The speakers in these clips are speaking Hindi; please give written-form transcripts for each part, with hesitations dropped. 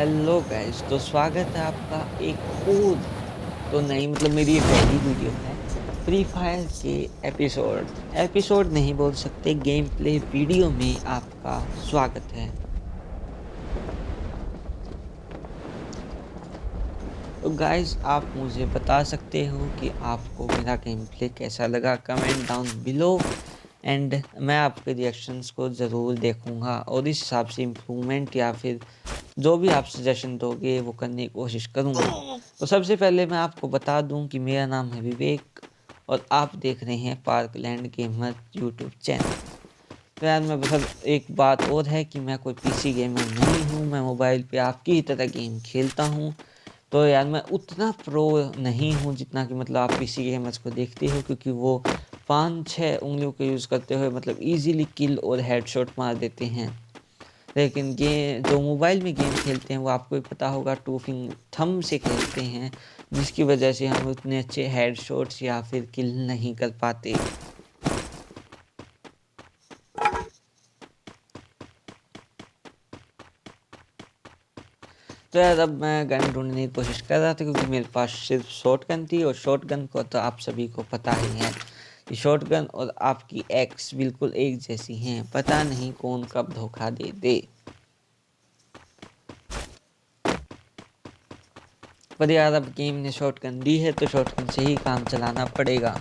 हेलो गाइस, तो स्वागत है आपका एक और तो नहीं मतलब मेरी ये पहली वीडियो है फ्री फायर के एपिसोड एपिसोड नहीं बोल सकते गेम प्ले वीडियो में आपका स्वागत है। तो गाइस आप मुझे बता सकते हो कि आपको मेरा गेम प्ले कैसा लगा, कमेंट डाउन बिलो एंड मैं आपके रिएक्शंस को ज़रूर देखूंगा और इस हिसाब से इम्प्रूवमेंट या फिर जो भी आप सजेशन दोगे वो करने की कोशिश करूँगा। तो सबसे पहले मैं आपको बता दूं कि मेरा नाम है विवेक और आप देख रहे हैं पार्कलैंड गेमर यूट्यूब चैनल। तो यार मैं मतलब एक बात और है कि मैं कोई पीसी गेमर नहीं हूँ, मैं मोबाइल पे आपकी ही तरह गेम खेलता हूँ। तो यार मैं उतना प्रो नहीं हूँ जितना कि मतलब आप पीसी गेमर्स को देखते हो, क्योंकि वो 5-6 उंगलियों को यूज़ करते हुए मतलब इजीली किल और हेडशॉट मार देते हैं। लेकिन जो मोबाइल में गेम खेलते हैं वो आपको भी पता होगा, टू फिंगर थंब से खेलते हैं, जिसकी वजह से हम उतने अच्छे हेडशॉट्स या फिर किल नहीं कर पाते। तो यार अब मैं गन ढूंढने की कोशिश कर रहा था, क्योंकि मेरे पास सिर्फ शॉटगन थी और शॉटगन को तो आप सभी को पता ही है कि शॉटगन और आपकी एक्स बिल्कुल एक जैसी हैं, पता नहीं कौन कब धोखा दे दे। पर यार अब गेम ने शॉटगन दी है तो शॉटगन से ही काम चलाना पड़ेगा।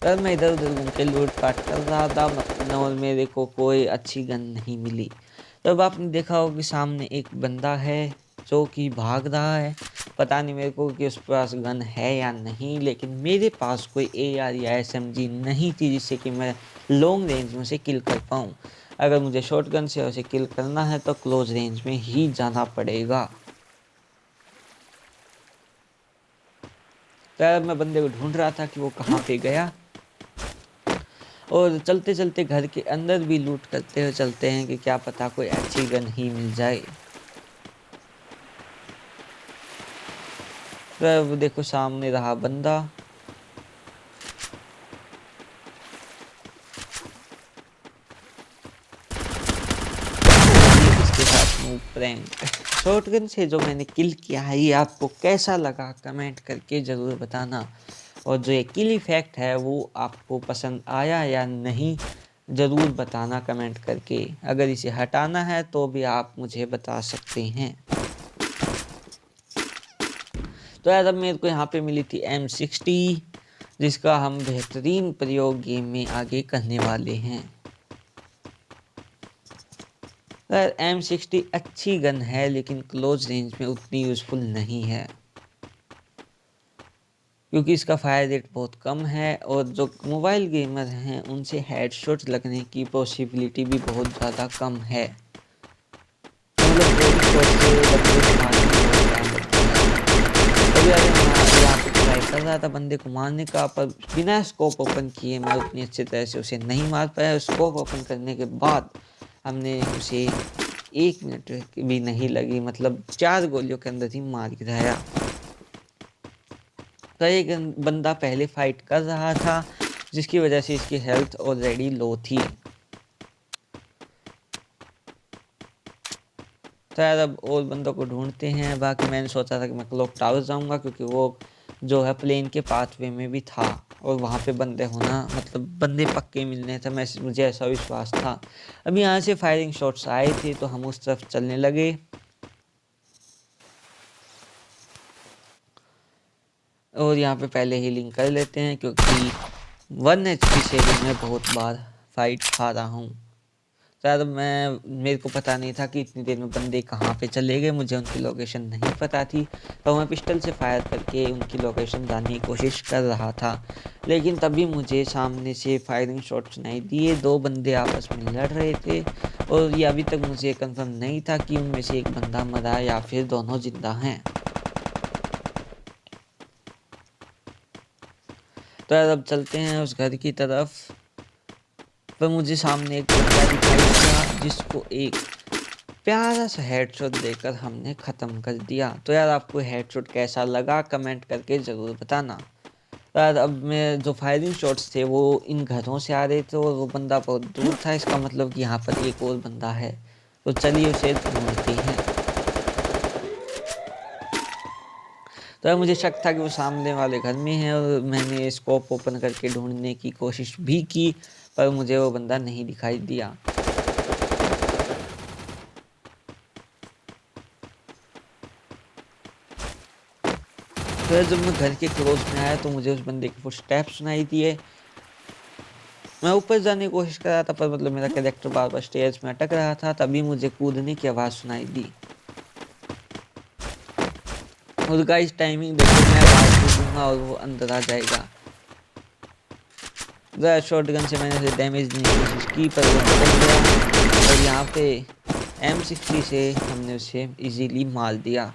यार मैं इधर उधर घूम के लूट पाट कर रहा था और मेरे को कोई अच्छी गन नहीं मिली। तब आपने देखा होगा कि सामने एक बंदा है जो कि भाग रहा है। पता नहीं मेरे को कि उस पास गन है या नहीं, लेकिन मेरे पास कोई एआर या एसएमजी नहीं थी जिससे कि मैं लॉन्ग रेंज में उसे किल कर पाऊँ। अगर मुझे शॉटगन से उसे किल करना है तो क्लोज रेंज में ही जाना पड़ेगा। तो यार मैं बंदे को ढूंढ रहा था कि वो कहाँ पे गया, और चलते चलते घर के अंदर भी लूट करते हुए चलते हैं कि क्या पता कोई अच्छी गन ही मिल जाए। तो अब देखो सामने रहा बंदा। इसके साथ मूव प्रैंक शॉटगन से जो मैंने किल किया है ये आपको कैसा लगा कमेंट करके ज़रूर बताना, और जो ये किल इफेक्ट है वो आपको पसंद आया या नहीं ज़रूर बताना कमेंट करके। अगर इसे हटाना है तो भी आप मुझे बता सकते हैं। तो यार अब मेरे को यहाँ पे मिली थी M60, जिसका हम बेहतरीन प्रयोग गेम में आगे करने वाले हैं। यार M60 अच्छी गन है लेकिन क्लोज रेंज में उतनी यूज़फुल नहीं है, क्योंकि इसका फायर रेट बहुत कम है और जो मोबाइल गेमर हैं उनसे हेडशॉट लगने की पॉसिबिलिटी भी बहुत ज़्यादा कम है। मतलब बॉडी शॉट से बंदे को मारने में बहुत टाइम लगता है। तभी यार मैं यहाँ पे ट्राई कर रहा था बंदे को मारने का, पर बिना स्कोप ओपन किए मैं उतनी अच्छी तरह से उसे नहीं मार पाया। स्कोप ओपन करने के बाद हमने उसे 1 मिनट भी नहीं लगी, मतलब 4 गोलियों के अंदर ही मार गिराया। तो एक बंदा पहले फाइट कर रहा था जिसकी वजह से इसकी हेल्थ ऑलरेडी लो थी। तो यार अब और बंदों को ढूंढते हैं। बाकी मैंने सोचा था कि मैं क्लॉक टावर जाऊंगा, क्योंकि वो जो है प्लेन के पाथवे में भी था और वहाँ पे बंदे होना मतलब बंदे पक्के मिलने थे, मुझे ऐसा विश्वास था। अब यहाँ से फायरिंग शॉट्स आए थे तो हम उस तरफ चलने लगे, और यहाँ पे पहले हीलिंग कर लेते हैं क्योंकि 1 HP से भी मैं बहुत बार फाइट हारा हूँ। सर मेरे को पता नहीं था कि इतनी देर में बंदे कहाँ पे चले गए, मुझे उनकी लोकेशन नहीं पता थी। तो मैं पिस्टल से फायर करके उनकी लोकेशन जानने की कोशिश कर रहा था, लेकिन तभी मुझे सामने से फायरिंग शॉट सुनाई दिए। 2 बंदे आपस में लड़ रहे थे और ये अभी तक मुझे कंफर्म नहीं था कि उनमें से एक बंदा मरा या फिर दोनों जिंदा हैं। तो यार अब चलते हैं उस घर की तरफ। पर मुझे सामने एक बंदा दिखाई दिया जिसको एक प्यारा सा हेडशॉट देकर हमने ख़त्म कर दिया। तो यार आपको हेडशॉट कैसा लगा कमेंट करके ज़रूर बताना। यार अब मैं जो फायरिंग शॉट्स थे वो इन घरों से आ रहे थे और वो बंदा बहुत दूर था, इसका मतलब कि यहाँ पर एक और बंदा है। तो चलिए उसे ढूंढते हैं। तो यार मुझे शक था कि वो सामने वाले घर में है और मैंने स्कोप ओपन करके ढूंढने की कोशिश भी की, पर मुझे वो बंदा नहीं दिखाई दिया। तो यार जब मैं घर के क्लोज में आया तो मुझे उस बंदे के फुटस्टेप सुनाई दिए। मैं ऊपर जाने की कोशिश कर रहा था, पर मतलब मेरा कैरेक्टर बार बार स्टेयर्स में अटक रहा था। तभी मुझे कूदने की आवाज़ सुनाई दी और गाइस टाइमिंग देखो, मैं बाहर कूदूंगा और वो अंदर आ जाएगा। शॉटगन से मैंने उसे डैमेज देने की कोशिश की, पर वो निकल गया और यहाँ पे M60 से हमने उसे इजीली मार दिया।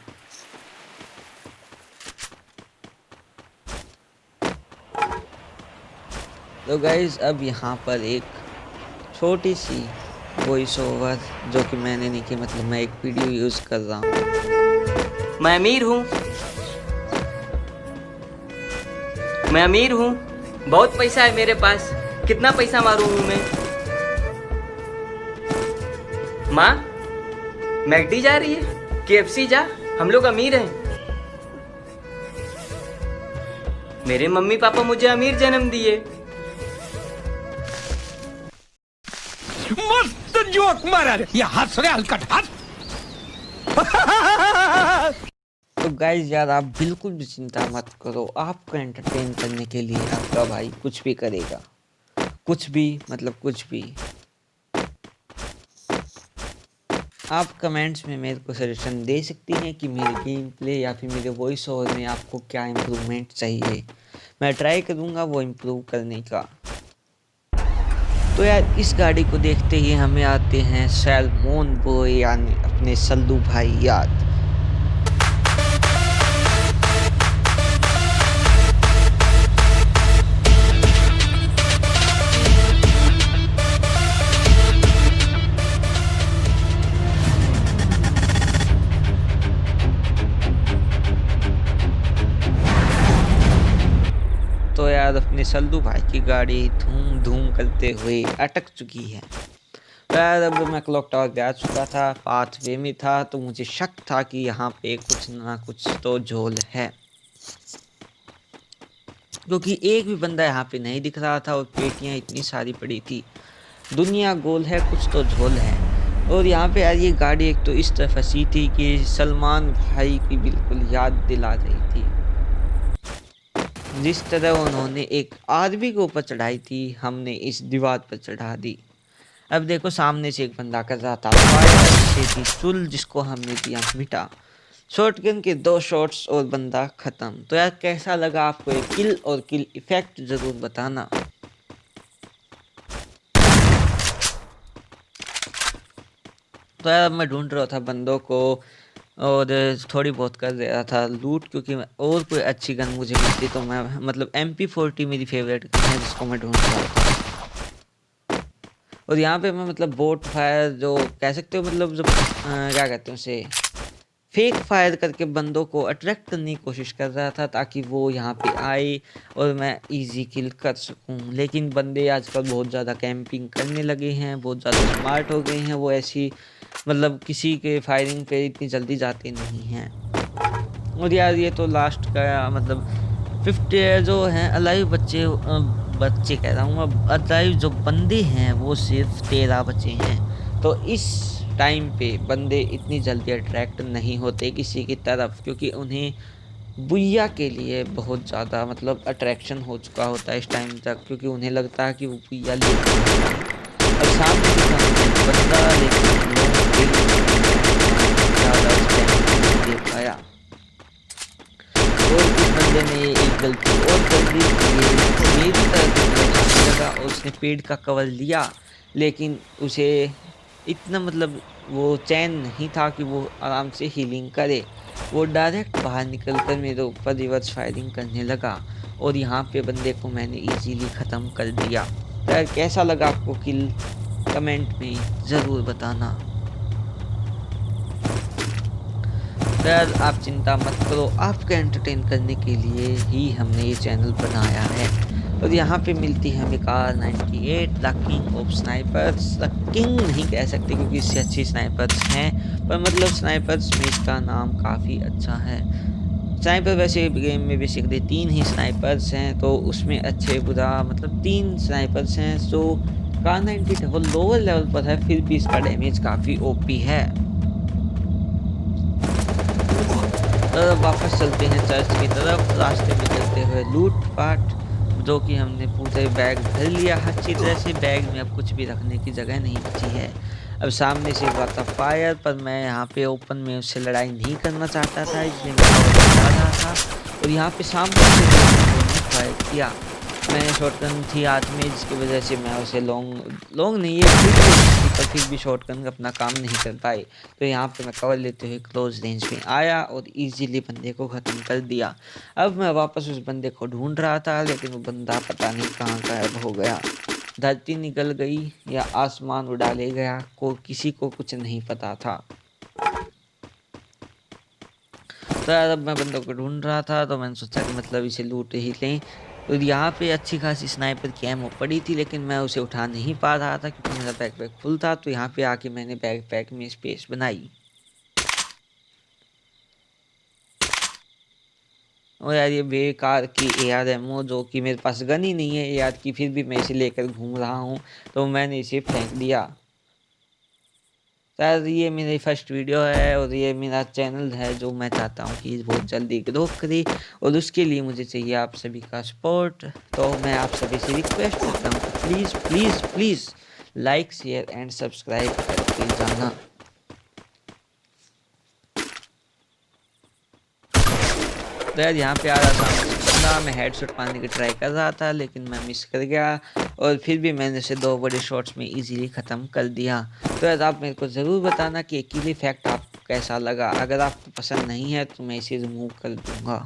तो गाइस अब यहाँ पर एक छोटी सी वॉइस ओवर जो कि मैंने नहीं की, मतलब मैं एक वीडियो यूज़ कर रहा हूँ। मैं अमीर हूँ, मैं अमीर हूँ, बहुत पैसा है मेरे पास। कितना पैसा मारूँ मैं? माँ, मैकडी जा रही है, KFC जा, हम लोग अमीर हैं। मेरे मम्मी पापा मुझे अमीर जन्म दिए। मस्त जोक मारा रे, ये हंस रहे हलकट हंस। तो गाइज यार आप बिल्कुल भी चिंता मत करो, आपको एंटरटेन करने के लिए आपका भाई कुछ भी करेगा, कुछ भी मतलब कुछ भी। आप कमेंट्स में मेरे को सजेशन दे सकती हैं कि मेरे गेम प्ले या फिर मेरे वॉइस ओवर में आपको क्या इम्प्रूवमेंट चाहिए। मैं ट्राई करूँगा वो इम्प्रूव करने का। तो यार इस गाड़ी को देखते ही हमें आते हैं सैलमोन बॉय यानी अपने सल्लू भाई याद। तो यार अपने सल्लू भाई की गाड़ी धूम धूम करते हुए अटक चुकी है। तो यार अब मैं क्लॉक टावर पे आ चुका था, पाथ वे में था, तो मुझे शक था कि यहाँ पे कुछ ना कुछ तो झोल है, क्योंकि एक भी बंदा यहाँ पे नहीं दिख रहा था और पेटियाँ इतनी सारी पड़ी थी। दुनिया गोल है, कुछ तो झोल है। और यहाँ पे यार ये गाड़ी एक तो इस तरह फंसी थी कि सलमान भाई की बिल्कुल याद दिला रही थी। जिस तरह उन्होंने एक आदमी के ऊपर चढ़ाई थी, हमने इस दीवार पर चढ़ा दी। अब देखो सामने से एक बंदा कर रहा था फायर से थी चुल, जिसको हमने दिया मिटा। शॉटगन के 2 शॉट्स और बंदा खत्म। तो यार कैसा लगा आपको ये किल और किल इफेक्ट जरूर बताना। तो यार मैं ढूंढ रहा था बंदों को और थोड़ी बहुत कर रहा था लूट, क्योंकि और कोई अच्छी गन मुझे मिलती तो मैं मतलब MP40 मेरी फेवरेट गन है जिसको मैं ढूंढ रहा था। और यहाँ पे मैं मतलब बोट फायर जो कह सकते हो, मतलब जो क्या कहते हैं उसे, फेक फायर करके बंदों को अट्रैक्ट करने की कोशिश कर रहा था ताकि वो यहाँ पे आए और मैं इजी किल कर सकूं। लेकिन बंदे आजकल बहुत ज़्यादा कैंपिंग करने लगे हैं, बहुत ज़्यादा स्मार्ट हो गए हैं, वो ऐसी मतलब किसी के फायरिंग पे इतनी जल्दी जाते नहीं हैं। और यार ये तो लास्ट का मतलब 50 जो हैं अलाइव बच्चे बच्चे कह रहा हूँ, अब अलाइव जो बंदे हैं वो सिर्फ 13 बचे हैं। तो इस टाइम पे बंदे इतनी जल्दी अट्रैक्ट नहीं होते किसी की तरफ, क्योंकि उन्हें बुया के लिए बहुत ज़्यादा मतलब अट्रैक्शन हो चुका होता है इस टाइम तक, क्योंकि उन्हें लगता है कि वो बुया लेके अब सामने भी सामने बंदा, लेकिन ज़्यादा उस दे पाया। और उस बंदे ने एक गलती और कर दी कि ये मेरी तरफ जाने लगा और उसने पेड़ का कवर लिया, लेकिन उसे इतना मतलब वो चैन नहीं था कि वो आराम से हीलिंग करे। वो डायरेक्ट बाहर निकल कर मेरे ऊपर रिवर्स फायरिंग करने लगा और यहाँ पे बंदे को मैंने इजीली ख़त्म कर दिया। तो यार कैसा लगा आपको किल, कमेंट में ज़रूर बताना। तो यार आप चिंता मत करो, आपको एंटरटेन करने के लिए ही हमने ये चैनल बनाया है। और यहाँ पे मिलती है हमें car 98, the king of snipers. The king नहीं कह सकते क्योंकि इससे अच्छी स्नाइपर्स हैं, पर मतलब स्नाइपर्स में इसका नाम काफ़ी अच्छा है। स्नाइपर वैसे गेम में बेसिकली 3 ही स्नाइपर्स हैं, तो उसमें अच्छे बुरा मतलब 3 स्नाइपर्स हैं। सो कार 90 वो लोअर लेवल पर है, फिर भी इसका डैमेज काफ़ी ओपी है। तो वापस चलते हैं चर्च की तरफ। रास्ते में चलते हुए लूट पाट, जो कि हमने पूरे बैग भर लिया अच्छी तरह से। बैग में अब कुछ भी रखने की जगह नहीं बची है। अब सामने से हुआ था फायर, पर मैं यहाँ पे ओपन में उससे लड़ाई नहीं करना चाहता था, इसलिए मैं जा रहा था। और यहाँ पे सामने से फायर किया। मैंने शॉटगन थी हाथ में, जिसकी वजह से मैं उसे लॉन्ग नहीं है पर फिर भी शॉटगन अपना काम नहीं कर पाई। तो यहाँ पे मैं कवर लेते हुए क्लोज रेंज में आया और इजीली बंदे को ख़त्म कर दिया। अब मैं वापस उस बंदे को ढूंढ रहा था, लेकिन वो बंदा पता नहीं कहाँ गायब हो गया। धरती निकल गई या आसमान उड़ा ले गया, किसी को कुछ नहीं पता था। तो यार अब मैं बंदों को ढूंढ रहा था, तो मैंने सोचा कि मतलब इसे लूट ही लें। तो यहाँ पे अच्छी खासी स्नाइपर की एमो पड़ी थी, लेकिन मैं उसे उठा नहीं पा रहा था क्योंकि मेरा बैकपैक फुल था। तो यहाँ पे आके मैंने बैकपैक में स्पेस बनाई। और यार ये बेकार की AR एमो, जो कि मेरे पास गन ही नहीं है AR की, फिर भी मैं इसे लेकर घूम रहा हूँ, तो मैंने इसे फेंक दिया। यार ये मेरी फर्स्ट वीडियो है और ये मेरा चैनल है, जो मैं चाहता हूँ कि बहुत जल्दी ग्रो करे, और उसके लिए मुझे चाहिए आप सभी का सपोर्ट। तो मैं आप सभी से रिक्वेस्ट करता हूँ, please please please like share and subscribe करके जाना। तो यार यहाँ पे आ रहा था, मैं हेडशॉट मारने की ट्राई कर रहा था, लेकिन मैं मिस कर गया, और फिर भी मैंने इसे 2 बड़े शॉट्स में इजीली ख़त्म कर दिया। तो यार आप मेरे को ज़रूर बताना कि किल इफेक्ट आपको कैसा लगा। अगर आपको पसंद नहीं है तो मैं इसे रिमूव कर दूंगा।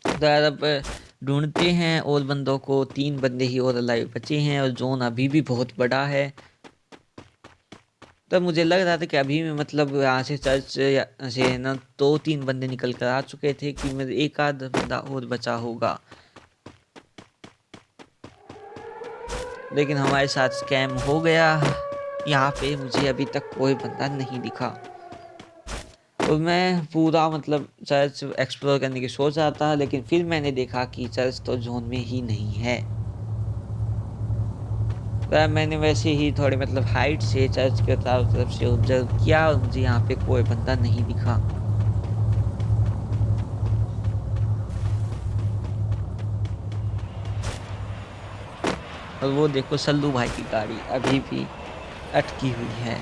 तो यार अब ढूंढते हैं और बंदों को, 3 बंदे ही और लाइव बचे हैं, और जोन अभी भी बहुत बड़ा है। तब मुझे लग रहा था कि अभी मैं मतलब यहाँ से चर्च से ना 2-3 बंदे निकल कर आ चुके थे, कि मेरे एक आध बंदा और बचा होगा, लेकिन हमारे साथ स्कैम हो गया। यहाँ पे मुझे अभी तक कोई बंदा नहीं दिखा, और मैं पूरा मतलब चर्च एक्सप्लोर करने की सोच रहा था, लेकिन फिर मैंने देखा कि चर्च तो जोन में ही नहीं है। मैंने वैसे ही थोड़े मतलब हाइट से चर्च के तरफ से ऑब्जर्व किया, और मुझे यहाँ पे कोई बंदा नहीं दिखा। और वो देखो सल्लू भाई की गाड़ी अभी भी अटकी हुई है।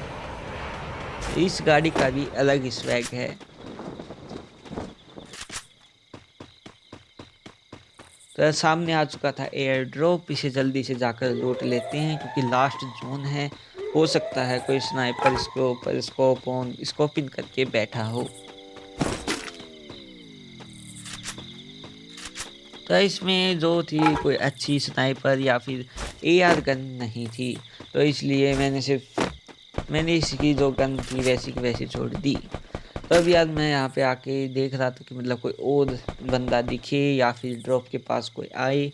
इस गाड़ी का भी अलग स्वैग है। तो सामने आ चुका था एयर ड्रॉप, इसे जल्दी से जाकर लूट लेते हैं क्योंकि लास्ट जोन है। हो सकता है कोई स्नाइपर इसके ऊपर स्कोपिंग करके बैठा हो। तो इसमें जो थी कोई अच्छी स्नाइपर या फिर AR गन नहीं थी, तो इसलिए मैंने इसकी जो गन थी वैसी की वैसी छोड़ दी। तो अब यार मैं यहाँ पे आके देख रहा था कि मतलब कोई और बंदा दिखे या फिर ड्रॉप के पास कोई आए।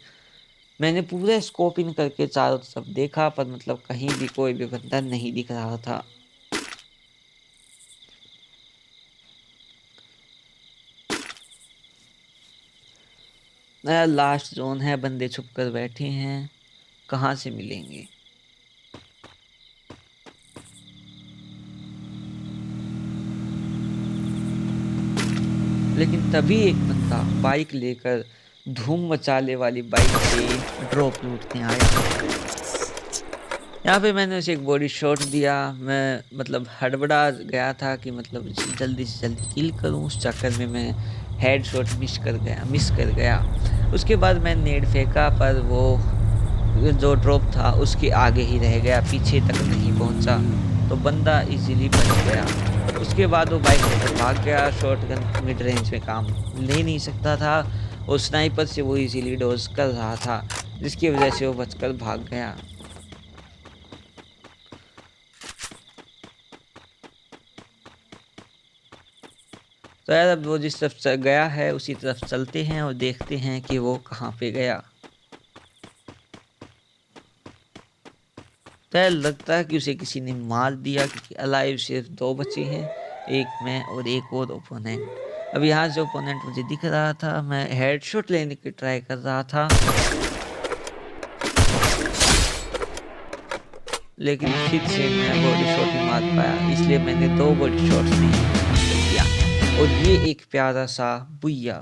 मैंने पूरा स्कोप इन करके चारों तरफ देखा, पर मतलब कहीं भी कोई भी बंदा नहीं दिख रहा था। नया लास्ट जोन है, बंदे छुप कर बैठे हैं, कहाँ से मिलेंगे। लेकिन तभी एक बंदा बाइक लेकर धूम मचाले वाली बाइक से ड्रॉप लूटने आया। यहाँ पे मैंने उसे एक बॉडी शॉट दिया। मैं मतलब हड़बड़ा गया था कि मतलब जल्दी से जल्दी किल करूँ, उस चक्कर में मैं हेड शॉट मिस कर गया। उसके बाद मैं नेड फेंका, पर वो जो ड्रॉप था उसके आगे ही रह गया, पीछे तक नहीं पहुँचा, तो बंदा इजीली बच गया। उसके बाद वो बाइक लेकर भाग गया। शॉटगन मिड रेंज में काम ले नहीं सकता था, और स्नाइपर से वो इजीली डॉज कर रहा था, जिसकी वजह से वो बचकर भाग गया। तो यार अब वो जिस तरफ गया है उसी तरफ चलते हैं और देखते हैं कि वो कहाँ पे गया। तो यार लगता है कि उसे किसी ने मार दिया, क्योंकि अलाइव सिर्फ 2 बचे हैं, एक मैं और एक और ओपोनेंट। अब यहाँ से ओपोनेंट मुझे दिख रहा था, मैं हेडशॉट लेने की ट्राई कर रहा था, लेकिन फिर से मैं बॉडी शॉट ही मार पाया, इसलिए मैंने 2 बॉडी शॉट्स नहीं किया। और ये एक प्यारा सा बुया।